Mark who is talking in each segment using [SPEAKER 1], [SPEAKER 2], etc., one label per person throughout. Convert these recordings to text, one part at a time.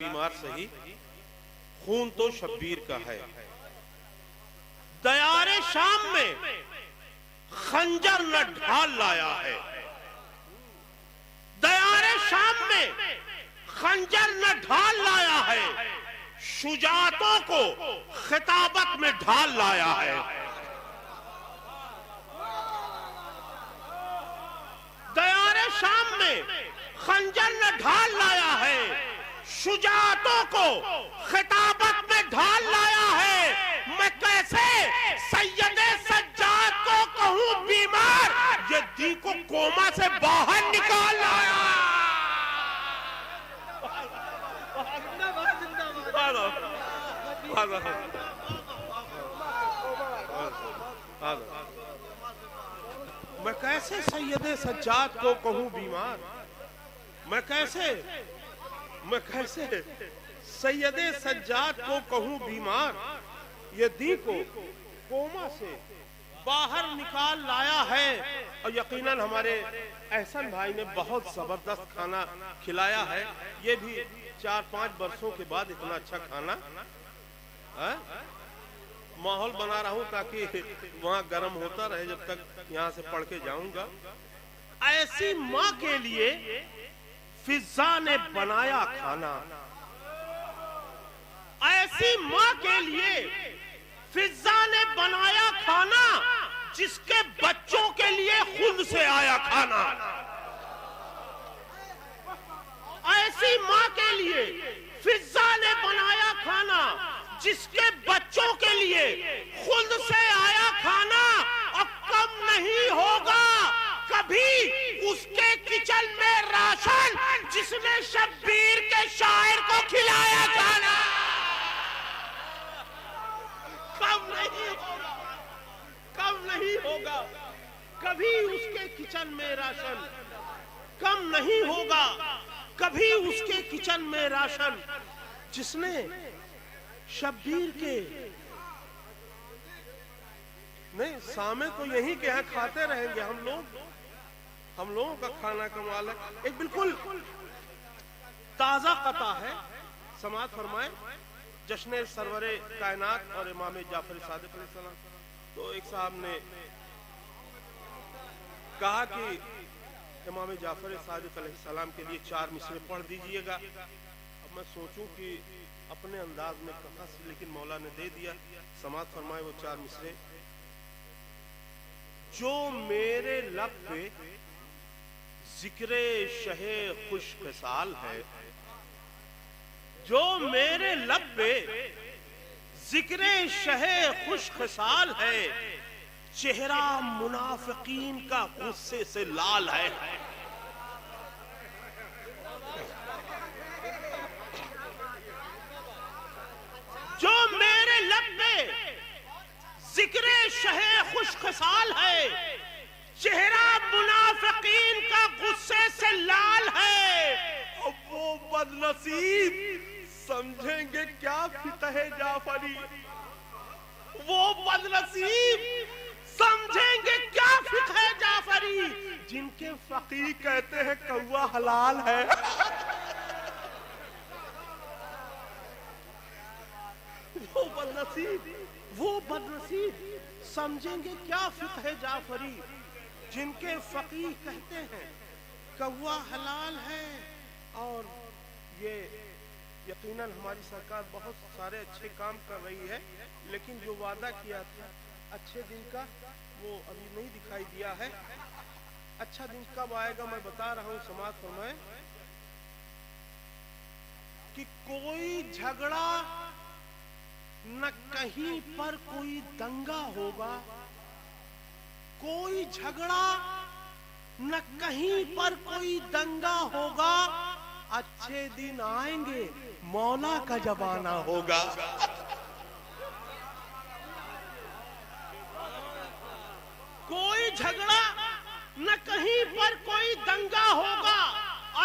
[SPEAKER 1] بیمار سہی خون تو شبیر کا ہے. دیار شام میں خنجر نہ ڈھال لایا ہے. دیار شام میں خنجر نہ ڈھال لایا ہے. شجاعتوں کو خطابت میں ڈھال لایا ہے. دیار شام میں خنجر نہ ڈھال لایا ہے. شجاعتوں کو خطابت میں ڈھال لایا ہے. میں کیسے سید سجاد کو کہوں بیمار، یہ دی کو کوما سے باہر نکال لایا. میں کیسے سید سجاد کو کہوں بیمار، میں کیسے سید سجاد کو کہوں بیمار، یہ دی کو کوما سے باہر نکال لایا ہے. اور یقیناً ہمارے احسن بھائی نے بہت زبردست کھانا کھلایا ہے. یہ بھی 4-5 برسوں کے بعد اتنا اچھا کھانا ماحول بنا رہا ہوں تاکہ وہاں گرم ہوتا رہے جب تک یہاں سے پڑھ کے جاؤں گا. ایسی ماں کے لیے فضا نے بنایا کھانا، ایسی ماں کے لیے فضا نے بنایا کھانا جس کے بچوں کے لیے خود سے آیا کھانا. ایسی ماں کے لیے فضا نے بنایا کھانا جس کے بچوں کے لیے خود سے آیا کھانا. اور کم نہیں ہوگا کبھی اس کے کچن میں راشن جس نے شبیر کے شاعر کو کھلایا کھانا. کم نہیں ہوگا کبھی اس کے کچن میں راشن. کم نہیں ہوگا کبھی اس کے کچن میں راشن جس نے شبیر کے. نہیں سامنے تو یہی کہ ہے کھاتے رہیں گے ہم لوگوں کا کھانا کمال ہے. ایک بالکل تازہ قطع ہے، سماعت فرمائیں. جشن سرور کائنات اور امام جعفر صادق علیہ السلام. تو ایک صاحب نے کہا کہ امام جعفر صادق علیہ السلام کے لیے 4 مصرے پڑھ دیجئے گا. اب میں سوچوں کہ اپنے انداز میں کہاں سے، لیکن مولا نے دے دیا. سماعت فرمائے وہ 4 مصرے. جو میرے لب پہ ذکر شہ خوش خصال ہے، جو میرے لب پہ ذکر شہ خوش خصال ہے، چہرہ منافقین کا غصے سے لال ہے. جو میرے لب پہ ذکر شہ خوش خصال ہے، چہرہ منافقین کا غصے سے لال ہے. اب وہ بدنصیب سمجھیں گے کیا فتح جعفری، وہ بدنصیب سمجھیں گے کیا فتح جعفری جن کے فقیہ کہتے ہیں کوا حلال ہے. وہ بدنصیب سمجھیں گے کیا فتح جعفری جن کے فقیہ کہتے ہیں کوا حلال ہے. اور یہ یقیناً ہماری سرکار بہت سارے اچھے کام کر رہی ہے، لیکن جو وعدہ کیا تھا اچھے دن کا وہ ابھی نہیں دکھائی دیا ہے. اچھا دن کب آئے گا میں بتا رہا ہوں. سماعت فرمائیں کہ کوئی جھگڑا نہ کہیں پر کوئی دنگا ہوگا، کوئی جھگڑا نہ کہیں پر کوئی دنگا ہوگا. اچھے دن آئیں گے مولا کا جب آنا ہوگا. کوئی جھگڑا نہ کہیں پر کوئی دنگا ہوگا.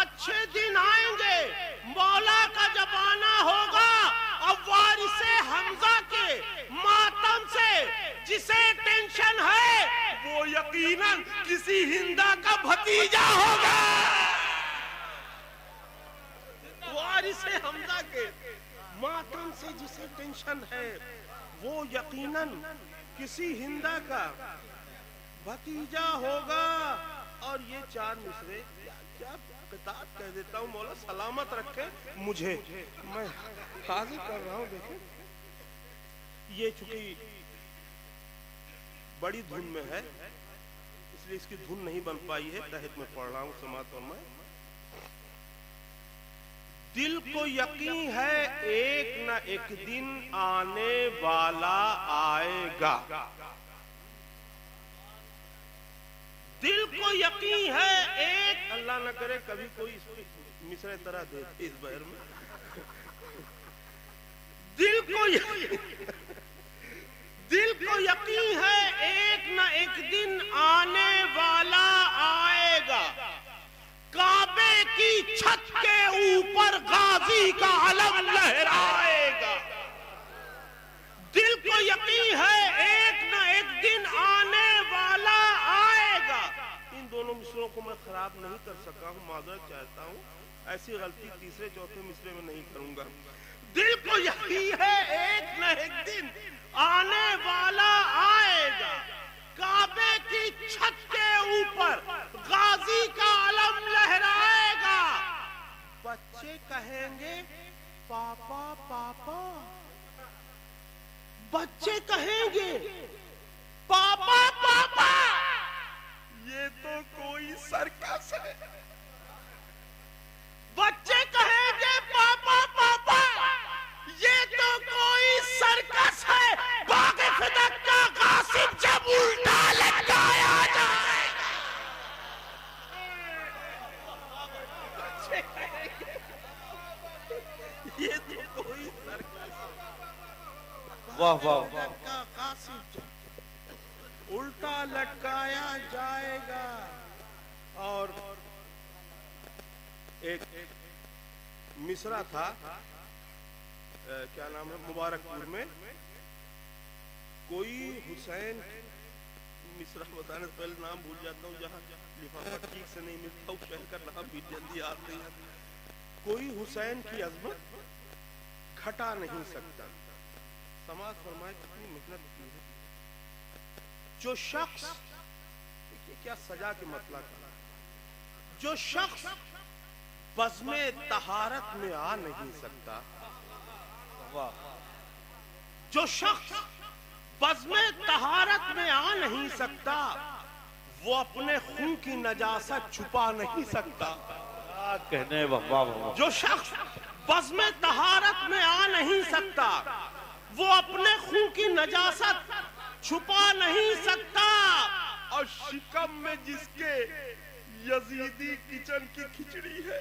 [SPEAKER 1] اچھے دن آئیں گے مولا کا جب آنا ہوگا. اب وارث حمزہ کے ماتم سے جسے ٹینشن ہے وہ یقیناً کسی ہندا کا بھتیجا ہوگا. وارث سے حمزہ کے ماتم سے جسے ٹینشن ہے وہ یقیناً کسی ہندا کا بھتیجا ہوگا. اور یہ 4 مصرے کیا قطعات کہہ دیتا ہوں. مولا سلامت رکھے مجھے, میں حاضر کر رہا ہوں. دیکھیں یہ چونکہ بڑی دھن میں ہے اس لیے اس کی دھن نہیں بن پائی ہے. تحت میں پڑھ رہا ہوں سماعت فرمائیں. دل کو یقین ہے ایک نہ ایک دن آنے والا آئے گا. دل کو یقین ہے ایک, اللہ نہ کرے کبھی کوئی مصرے طرح دے اس بہر میں. دل کو یقین ہے ایک نہ ایک دن آنے والا آئے گا. کعبے کی چھت کے اوپر غازی کا علم لہرائے گا. دل کو یقین ہے ایک نہ ایک دن آنے والا آئے گا. ان دونوں مصروں کو میں خراب نہیں کر سکا ہوں, معذرت چاہتا ہوں. ایسی غلطی تیسرے چوتھے مصرے میں نہیں کروں گا. دل کو یقین ہے ایک نہ ایک دن آنے والا آئے گا. کعبے کی چھت کے اوپر غازی کا علم لہرائے گا. بچے کہیں گے پاپا پاپا, بچے کہیں گے پاپا پاپا, یہ تو کوئی سرکس ہے. بچے کہیں گے پاپا پاپا, یہ تو کوئی سرکس ہے. باغ فدق کا غاصب جب الٹا لٹکایا جائے گا. بچے کہیں گے یہ تو کوئی سرکس ہے.
[SPEAKER 2] واہ واہ واہ,
[SPEAKER 1] کا غاصب جب الٹا لٹکایا جائے گا. اور ایک مصرع تھا, کیا نام ہے, مبارک پور میں کوئی حسین, مصرع بتانے سے پہلے نام بھول جاتا ہوں, جہاں لفافہ ٹھیک سے نہیں ملتا اس شہر کا نام بھی جلدی یاد نہیں آتا. کوئی حسین کی عظمت گھٹا نہیں سکتا. سماعت فرمائے کتنی محنت کی ہے. جو شخص, دیکھیے کیا سجا کے مطلع کا, جو شخص بزم طہارت میں آ نہیں سکتا, جو شخص بزم طہارت میں آ نہیں سکتا وہ اپنے خون کی نجاست چھپا نہیں سکتا.
[SPEAKER 2] کہنے واہ واہ,
[SPEAKER 1] جو شخص بزم طہارت میں آ نہیں سکتا وہ اپنے خون کی نجاست چھپا نہیں سکتا. اور شکم میں جس کے یزیدی کچن کی کھچڑی ہے,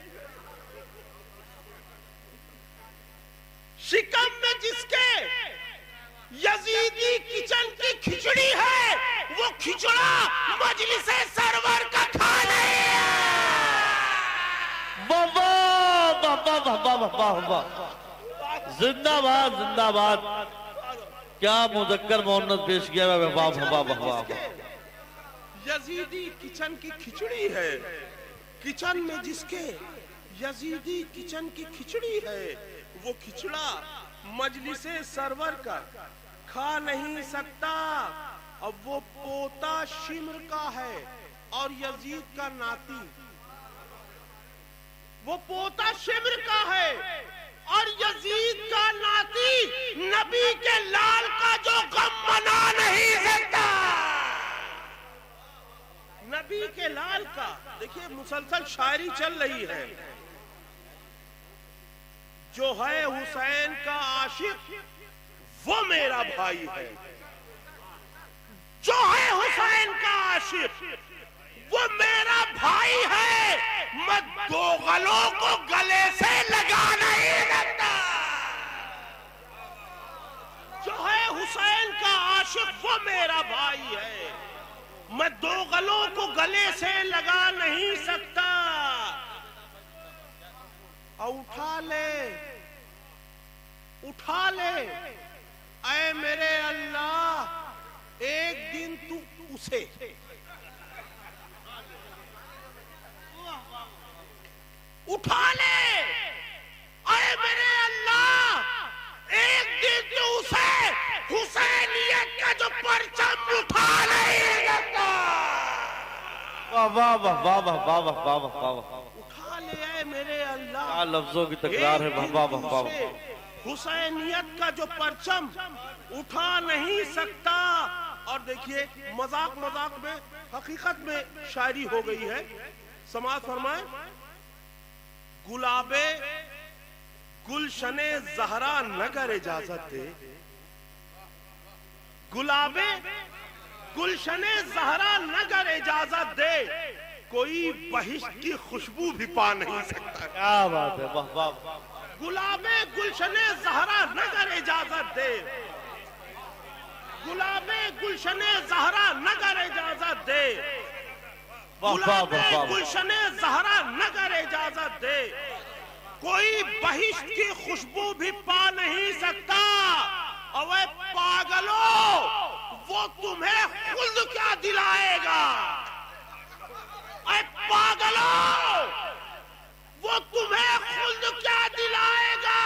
[SPEAKER 1] شکم میں جس کے یزیدی کچن کی کھچڑی ہے وہ کھچڑا مجلس سرور کا کھانا ہے.
[SPEAKER 2] واہ واہ واہ واہ واہ واہ, زندہ باد زندہ باد. کیا مذکر مؤنث پیش کیا. واہ واہ واہ واہ.
[SPEAKER 1] یزیدی کچن کی کھچڑی ہے, کچن میں جس کے یزیدی کچن کی کھچڑی ہے وہ کھچڑا مجلس سرور کا کھا نہیں سکتا. اب وہ پوتا شمر کا ہے اور یزید کا ناتی, وہ پوتا شمر کا ہے اور یزید کا ناتی نبی کے لال کا جو غم منا نہیں سکتا. نبی کے لال کا, دیکھیے مسلسل شاعری چل رہی ہے. جو ہے حسین کا عاشق وہ میرا بھائی ہے, جو ہے حسین کا عاشق وہ میرا بھائی ہے. میں دو گلوں کو گلے سے لگا نہیں سکتا. جو ہے حسین کا عاشق وہ میرا بھائی ہے, میں دو گلوں کو گلے سے لگا نہیں سکتا. اٹھا لے اٹھا لے اے میرے اللہ, ایک دن تو اسے اٹھا لے اے
[SPEAKER 2] واہ واہ واہ واہ واہ واہ واہ واہ واہ،
[SPEAKER 1] اٹھا لے اے میرے اللہ،
[SPEAKER 2] کیا لفظوں کی تکرار ہے، واہ واہ واہ واہ
[SPEAKER 1] سے حسینیت کا جو پرچم اٹھا نہیں سکتا۔ اور دیکھیے مذاق مذاق میں حقیقت میں شاعری ہو گئی ہے۔ سماعت فرمائیں، گلابے گلشن زہرا نگر اجازت دے، گلابے گلشن زہرا نگر اجازت دے، کوئی بہشت کی خوشبو بھی پا نہیں سکتا۔
[SPEAKER 2] کیا بات ہے، واہ واہ،
[SPEAKER 1] گلابے گلشن زہرا نگر اجازت دے، گلابے گلشن زہرا نگر اجازت دے،
[SPEAKER 2] واہ واہ
[SPEAKER 1] گلابے
[SPEAKER 2] واہ واہ،
[SPEAKER 1] گلشن زہرا نگر اجازت دے، کوئی بہشت کی خوشبو بھی پا نہیں سکتا۔ اوے پاگلو، وہ تمہیں خلد کیا دلائے گا؟ اے پاگلو، وہ تمہیں خلد کیا دلائے گا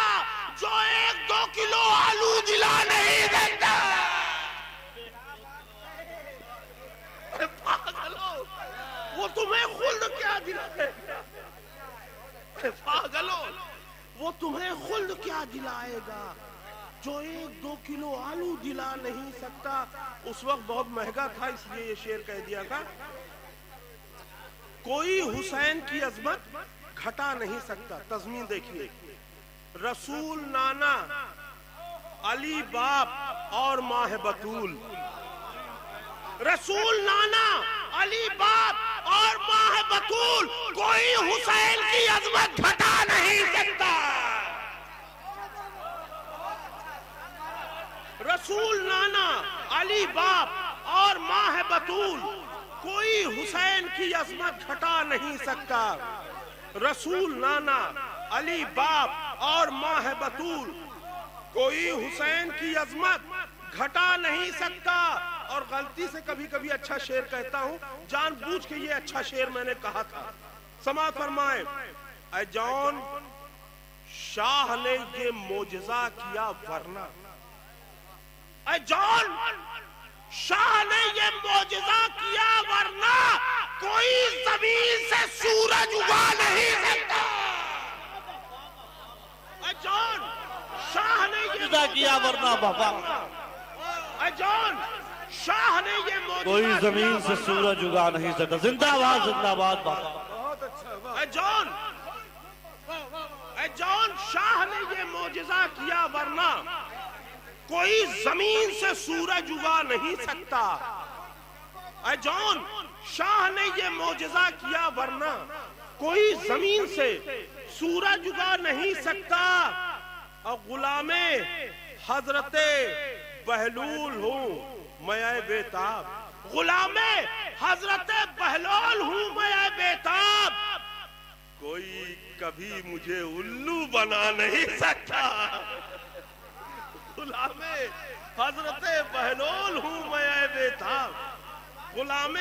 [SPEAKER 1] جو 1-2 کلو آلو دلا نہیں دیتا؟ اے پاگلو، وہ تمہیں خلد کیا دلائے گا؟ اے پاگلو، وہ تمہیں خلد کیا دلائے گا جو 1-2 کلو آلو دلا نہیں سکتا۔ اس وقت بہت مہنگا تھا، اس لیے یہ شعر کہہ دیا تھا۔ کوئی حسین کی عظمت گھٹا نہیں سکتا۔ تضمین دیکھیے، رسول نانا، علی باپ اور ماہ بطول، رسول نانا، علی باپ اور ماہ بطول، کوئی حسین کی عظمت گھٹا نہیں سکتا۔ رسول نانا، علی باپ اور ماہ بطول، کوئی حسین کی عظمت گھٹا نہیں سکتا۔ رسول نانا، علی باپ اور ماہ بطول، کوئی حسین کی عظمت گھٹا نہیں سکتا۔ اور غلطی سے کبھی کبھی اچھا شعر کہتا ہوں، جان بوجھ کے یہ اچھا شعر میں نے کہا تھا۔ سماعت فرمائیں، اے جان شاہ نے یہ معجزہ کیا ورنہ، اے جان شاہ نے یہ معجزہ کیا ورنہ کوئی زمین سے سورج اگا نہیں سکتا۔ اے جان شاہ نے یہ
[SPEAKER 2] معجزہ کیا ورنہ، واہ واہ،
[SPEAKER 1] اے جان شاہ نے یہ معجزہ
[SPEAKER 2] کوئی
[SPEAKER 1] کیا
[SPEAKER 2] زمین سے
[SPEAKER 1] ورنہ،
[SPEAKER 2] سورج اگا نہیں سکتا۔ زندہ باد، زندہ باد، واہ واہ،
[SPEAKER 1] اے جان، اے جان شاہ نے یہ معجزہ کیا ورنہ کوئی زمین سے سورج اگا نہیں سکتا۔ اے جان شاہ نے یہ معجزہ کیا ورنہ کوئی زمین سے سورج اگا نہیں سکتا۔ اور غلام حضرت بہلول ہوں میں اے بیتاب، غلام حضرت بہلول ہوں میں اے بیتاب، کوئی کبھی مجھے الو بنا نہیں سکتا۔ غلام حضرت بہلول ہوں میں اے بیتاب، غلام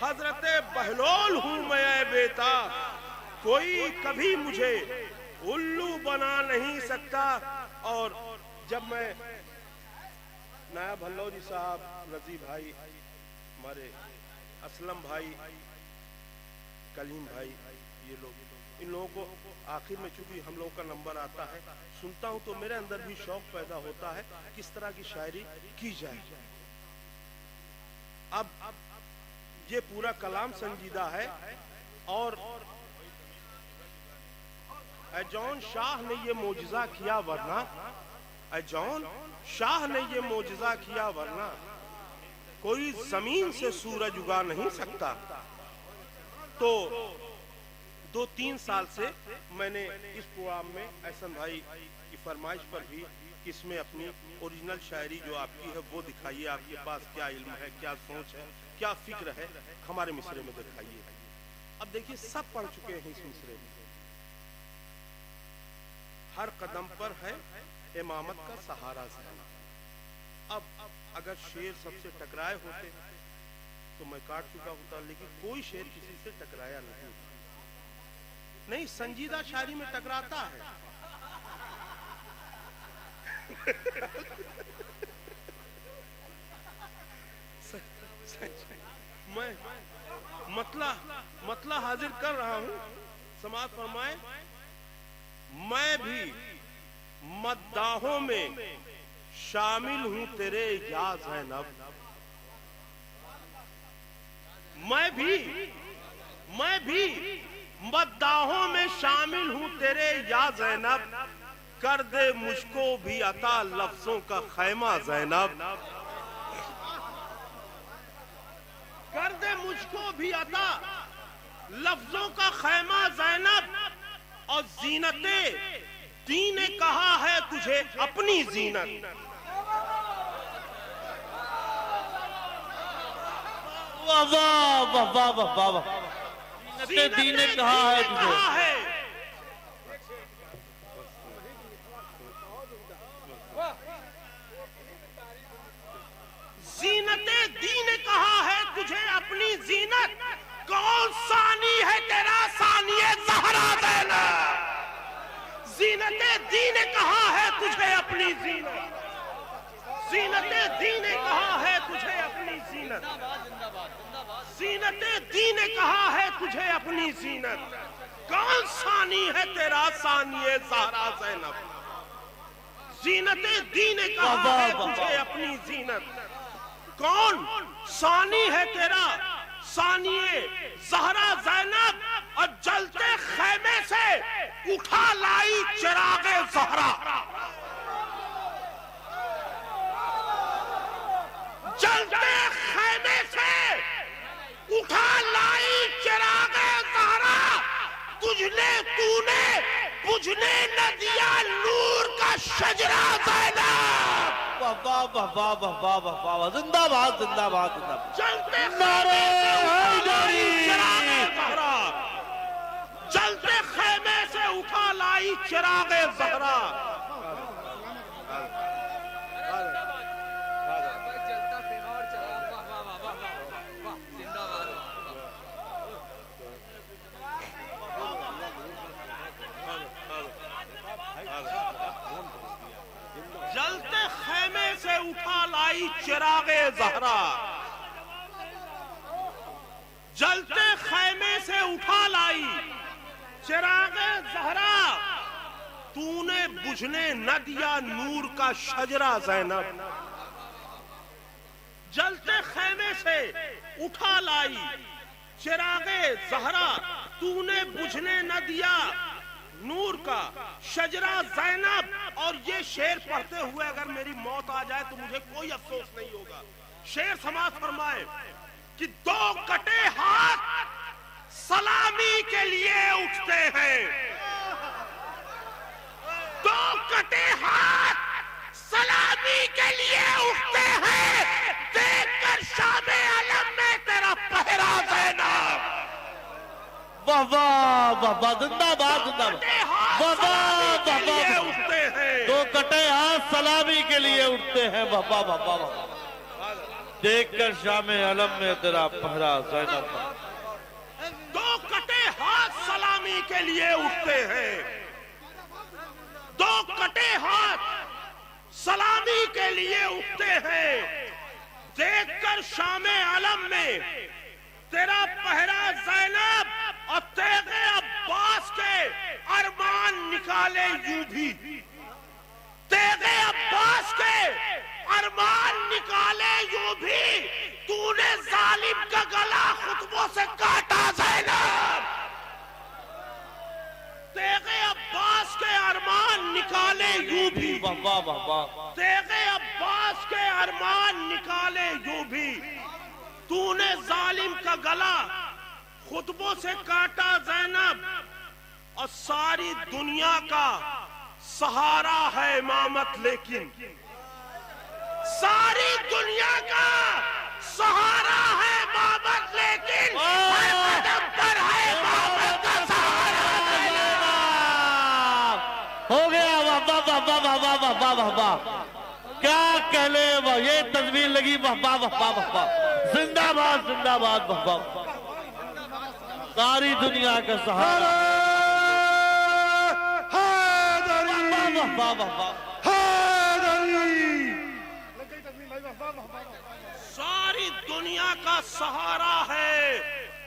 [SPEAKER 1] حضرت بہلول ہوں میں اے بیتاب، کوئی کبھی مجھے الو بنا نہیں سکتا۔ اور جب میں نائب بھلوری صاحب، رضی بھائی، ہمارے اسلم بھائی، کلیم بھائی، یہ لوگ، ان لوگوں کو آخر میں چونکہ ہم لوگوں کا نمبر آتا ہے، سنتا ہوں تو میرے اندر بھی شوق پیدا ہوتا ہے کس طرح کی شاعری کی جائے۔ اب یہ پورا کلام سنجیدہ ہے، اور اے جان شاہ نے یہ معجزہ کیا ورنہ، اے جان شاہ نے یہ معجزہ کیا ورنہ کوئی زمین سے سورج اگا نہیں سکتا۔ تو 2-3 سال سے میں نے اس پروگرام میں احسن بھائی کی فرمائش پر بھی اس میں اپنی اوریجنل شاعری جو آپ کی ہے وہ دکھائیے، آپ کے پاس کیا علم ہے، کیا سوچ ہے، کیا فکر ہے، ہمارے مصرے میں دکھائیے۔ اب دیکھیے سب پڑھ چکے ہیں اس مصرے میں، ہر قدم پر ہے امامت کا سہارا زینب۔ اب اگر شعر سب سے ٹکرائے ہوتے تو میں کاٹ چکا ہوتا، لیکن کوئی شعر کسی سے ٹکرایا نہیں، سنجیدہ شاعری میں ٹکراتا ہے۔ مطلع حاضر کر رہا ہوں، سماعت فرمائیں۔ میں بھی مداحوں میں شامل ہوں تیرے یا زینب، میں بھی مداحوں میں شامل ہوں تیرے یا زینب، کر دے مجھ کو بھی عطا لفظوں کا خیمہ زینب، کر دے مجھ کو بھی عطا لفظوں کا خیمہ زینب، اور زینت دین نے کہا ہے تجھے اپنی زینت،
[SPEAKER 2] واہ واہ واہ واہ واہ واہ، زینت دین نے کہا ہے تجھے،
[SPEAKER 1] زینت دین نے کہا ہے تجھے اپنی زینت، کون ثانی ہے تیرا ثانی زہرا زینب، زینت دین نے کہا ہے تجھے اپنی زینت، زینت دین نے کہا ہے تجھے اپنی زینت، زینت دین نے کہا ہے تجھے اپنی زینت، کون ثانی ہے تیرا ثانی زہرا زینب، زینت دین نے کہا ہے تجھے اپنی زینت، کون ثانی ہے تیرا ثانی زہرا زینب، اور جلتے خیمے سے اٹھا لائی چراغ زہرا، جلتے خیمے سے اٹھا لائی چراغ زہرا، تجھنے تو نے بجھنے نہ دیا نور کا شجرہ زینب،
[SPEAKER 2] واہ واہ واہ واہ واہ واہ واہ، زندہ باد زندہ باد زندہ باد،
[SPEAKER 1] چلتے خیمے سے اٹھا لائی چراغ زہرا، چلتے خیمے سے اٹھا لائی چراغ زہرا، جلتے خیمے سے اٹھا لائی چراغ زہرا، جلتے خیمے سے اٹھا لائی چراغ زہرا، تو نے بجھنے نہ دیا نور کا شجرہ زینب، جلتے خیمے سے اٹھا لائی چراغ زہرا، تو نے بجھنے نہ دیا نور کا شجرہ زینب، اور یہ شعر پڑھتے ہوئے اگر میری موت آ جائے تو مجھے کوئی افسوس نہیں ہوگا، شعر سماعت فرمائے کہ دو کٹے ہاتھ سلامی کے لیے اٹھتے ہیں، دو کٹے ہاتھ سلامی کے لیے اٹھتے ہیں، دیکھ کر شام علم میں تیرا پہرا زینب،
[SPEAKER 2] واہ واہ واہ واہ، زندہ باد زندہ باد، واہ واہ واہ واہ،
[SPEAKER 1] اٹھتے ہیں،
[SPEAKER 2] دو کٹے ہاتھ سلامی کے لیے اٹھتے ہیں، واہ واہ واہ واہ، دیکھ کر شام علم میں تیرا پہرا زینب،
[SPEAKER 1] دو کٹے ہاتھ سلامی کے لیے اٹھتے ہیں، دو کٹے ہاتھ سلامی کے لیے اٹھتے ہیں، دیکھ کر شام علم میں تیرا پہرا زینب، اور تیغ عباس کے ارمان نکالے یوں بھی، تیغ عباس کے ارمان نکالے یوں بھی، تو نے ظالم کا گلا خطبوں سے کاٹا زینب، تیغ عباس کے ارمان نکالے یوں بھی،
[SPEAKER 2] واہ واہ واہ واہ،
[SPEAKER 1] تیغ عباس کے ارمان نکالے یوں بھی، تو نے ظالم کا گلا خطبوں سے کاٹا زینب، اور ساری دنیا کا سہارا ہے امامت، لیکن ساری دنیا کا سہارا ہے امامت، لیکن ہر قدم پر ہے امامت کا سہارا زینب،
[SPEAKER 2] ہو گیا، واہ واہ واہ واہ واہ واہ واہ واہ واہ، کیا کہہ لے، یہ تذبیر لگی، واہ واہ واہ واہ واہ، زندہ باد زندہ باد، واہ واہ، ساری دنیا کا سہارا، واہ واہ واہ واہ،
[SPEAKER 1] ساری دنیا کا سہارا ہے